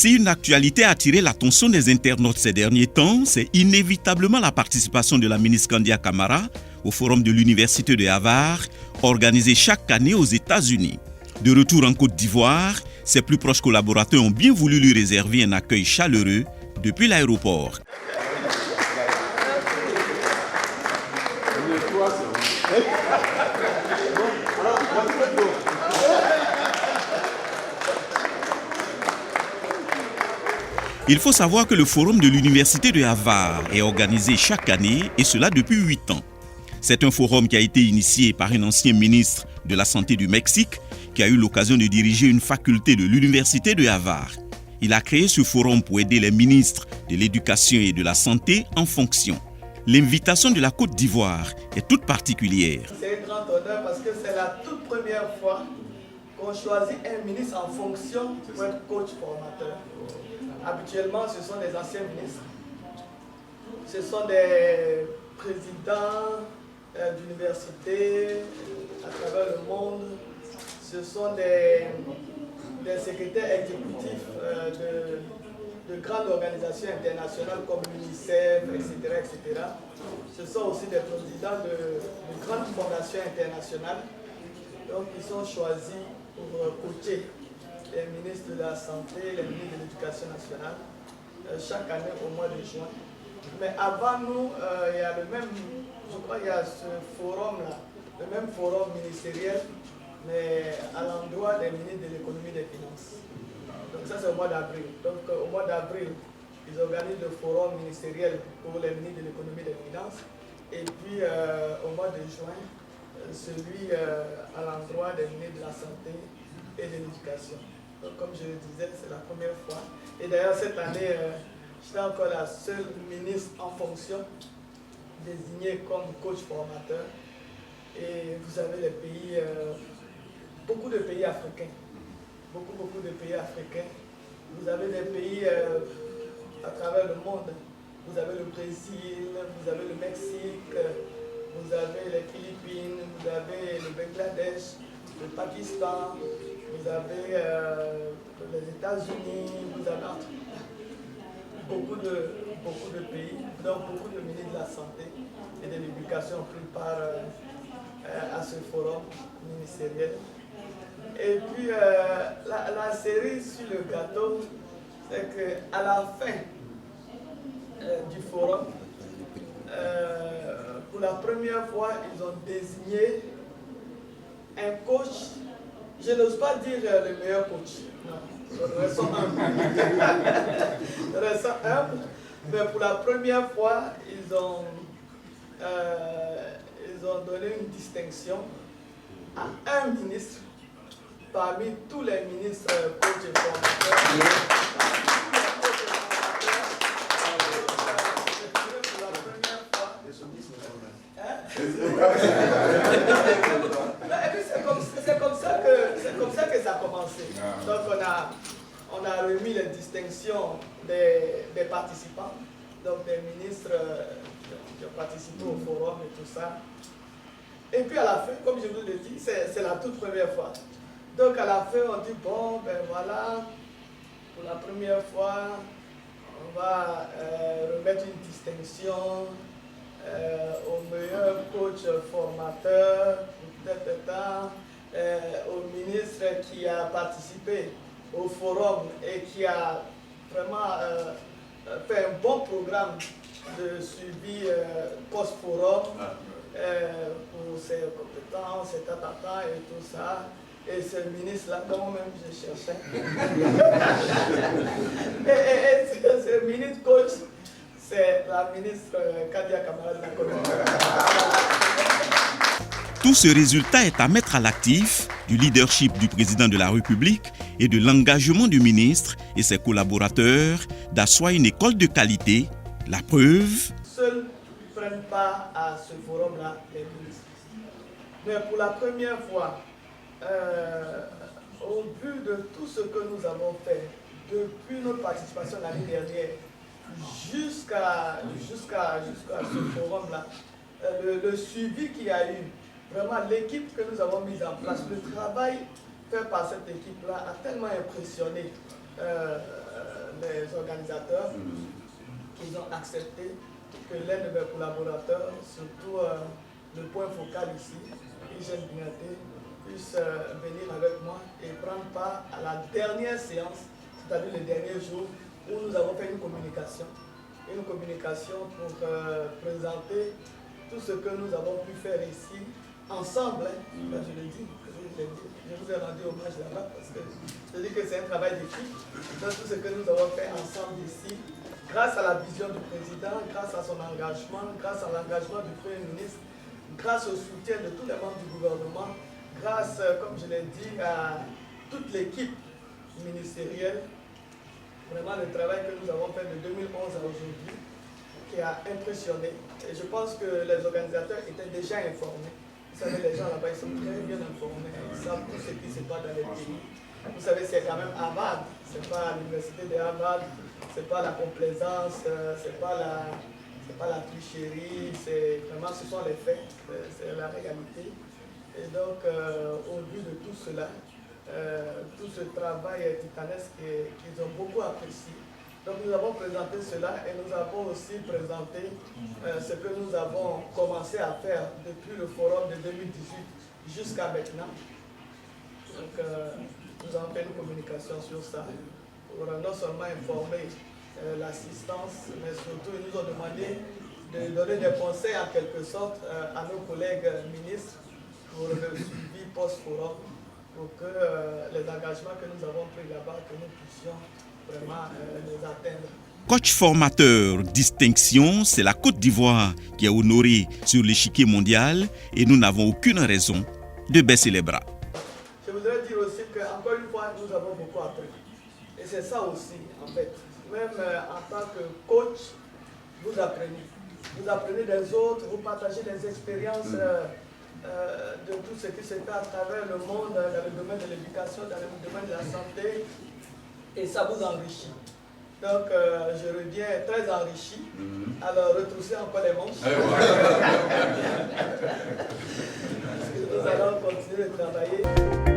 Si une actualité a attiré l'attention des internautes ces derniers temps, c'est inévitablement la participation de la ministre Kandia Camara au forum de l'Université de Harvard, organisé chaque année aux États-Unis. De retour en Côte d'Ivoire, ses plus proches collaborateurs ont bien voulu lui réserver un accueil chaleureux depuis l'aéroport. Il faut savoir que le forum de l'Université de Harvard est organisé chaque année, et cela depuis 8 ans. C'est un forum qui a été initié par un ancien ministre de la Santé du Mexique qui a eu l'occasion de diriger une faculté de l'Université de Harvard. Il a créé ce forum pour aider les ministres de l'Éducation et de la Santé en fonction. L'invitation de la Côte d'Ivoire est toute particulière. C'est un grand honneur parce que c'est la toute première fois qu'on choisit un ministre en fonction pour être coach formateur. Habituellement, ce sont des anciens ministres, ce sont des présidents d'universités à travers le monde, ce sont des secrétaires exécutifs de grandes organisations internationales comme l'UNICEF, etc. Ce sont aussi des présidents de grandes fondations internationales. Donc, ils sont choisis pour coacher les ministres de la Santé, les ministres de l'Éducation nationale, chaque année au mois de juin. Mais avant nous, il y a le même, je crois qu'il y a ce forum-là, le même forum ministériel, mais à l'endroit des ministres de l'économie et des finances. Donc ça c'est au mois d'avril. Donc au mois d'avril, ils organisent le forum ministériel pour les ministres de l'économie et des finances. Et puis au mois de juin, celui à l'endroit des ministres de la Santé et de l'Éducation. Donc, comme je le disais, c'est la première fois. Et d'ailleurs, cette année, j'étais encore la seule ministre en fonction désignée comme coach formateur. Et vous avez les pays, beaucoup de pays africains. Beaucoup de pays africains. Vous avez des pays à travers le monde. Vous avez le Brésil, vous avez le Mexique, vous avez les Philippines, vous avez le Bangladesh, le Pakistan, vous avez les États-Unis, vous avez beaucoup de pays, donc beaucoup de ministres de la Santé et de l'Éducation ont pris part à ce forum ministériel. Et puis la cerise sur le gâteau, c'est qu'à la fin du forum, pour la première fois, ils ont désigné un coach. Je n'ose pas dire le meilleur coach. Non, le reste humble. Mais pour la première fois, ils ont donné une distinction à un ministre parmi tous les ministres coachs et formateurs. Pour la première fois. C'est comme ça que ça a commencé. Donc on a remis les distinctions des participants, donc des ministres qui ont participé au forum et tout ça. Et puis à la fin, comme je vous l'ai dit, c'est la toute première fois. Donc à la fin, on dit bon, ben voilà, pour la première fois, on va remettre une distinction au meilleur coach formateur, au ministre qui a participé au forum et qui a vraiment fait un bon programme de suivi post-forum pour ses compétences, ses tatata et tout ça. Et ce ministre-là, quand même, je cherchais. et ce ministre coach, c'est la ministre Kandia Camara de la Côte d'Ivoire. Tout ce résultat est à mettre à l'actif du leadership du président de la République et de l'engagement du ministre et ses collaborateurs d'asseoir une école de qualité. La preuve. Seuls prennent part à ce forum-là les ministres. Mais pour la première fois, au vu de tout ce que nous avons fait depuis notre participation l'année dernière jusqu'à ce forum-là, le suivi qu'il y a eu, vraiment l'équipe que nous avons mise en place, le travail fait par cette équipe-là a tellement impressionné ils ont accepté que l'un de mes collaborateurs, surtout le point focal ici, Hygiène Binaté, puisse venir avec moi et prendre part à la dernière séance, c'est-à-dire le dernier jour, où nous avons fait une communication pour présenter tout ce que nous avons pu faire ici, ensemble, je le dis, je vous ai rendu hommage là-bas parce que je dis que c'est un travail d'équipe, donc tout ce que nous avons fait ensemble ici, grâce à la vision du président, grâce à son engagement, grâce à l'engagement du Premier ministre, grâce au soutien de tous les membres du gouvernement, grâce, comme je l'ai dit, à toute l'équipe ministérielle. Vraiment le travail que nous avons fait de 2011 à aujourd'hui, qui a impressionné. Et je pense que les organisateurs étaient déjà informés. Vous savez, les gens là-bas, ils sont très bien informés. Ils savent tout ce qui se passe dans les pays. Vous savez, c'est quand même Harvard. Ce n'est pas l'université de Harvard. Ce n'est pas la complaisance. Ce n'est pas la tricherie. Vraiment, ce sont les faits. C'est la réalité. Et donc, au vu de tout cela, tout ce travail titanesque qu'ils ont beaucoup apprécié. Donc nous avons présenté cela et nous avons aussi présenté ce que nous avons commencé à faire depuis le forum de 2018 jusqu'à maintenant. Donc nous avons fait une communication sur ça pour non seulement informer l'assistance, mais surtout ils nous ont demandé de donner des conseils en quelque sorte à nos collègues ministres pour le suivi post-forum, pour que les engagements que nous avons pris là-bas, que nous puissions vraiment les atteindre. Coach formateur distinction, c'est la Côte d'Ivoire qui est honorée sur l'échiquier mondial et nous n'avons aucune raison de baisser les bras. Je voudrais dire aussi qu'encore une fois, nous avons beaucoup appris. Et c'est ça aussi, en fait. Même en tant que coach, vous apprenez. Vous apprenez des autres, vous partagez des expériences de tout ce qui se fait à travers le monde, dans le domaine de l'éducation, dans le domaine de la santé, et ça vous enrichit. Donc, je reviens très enrichi. Alors, retroussez encore les manches. Parce que nous allons continuer de travailler.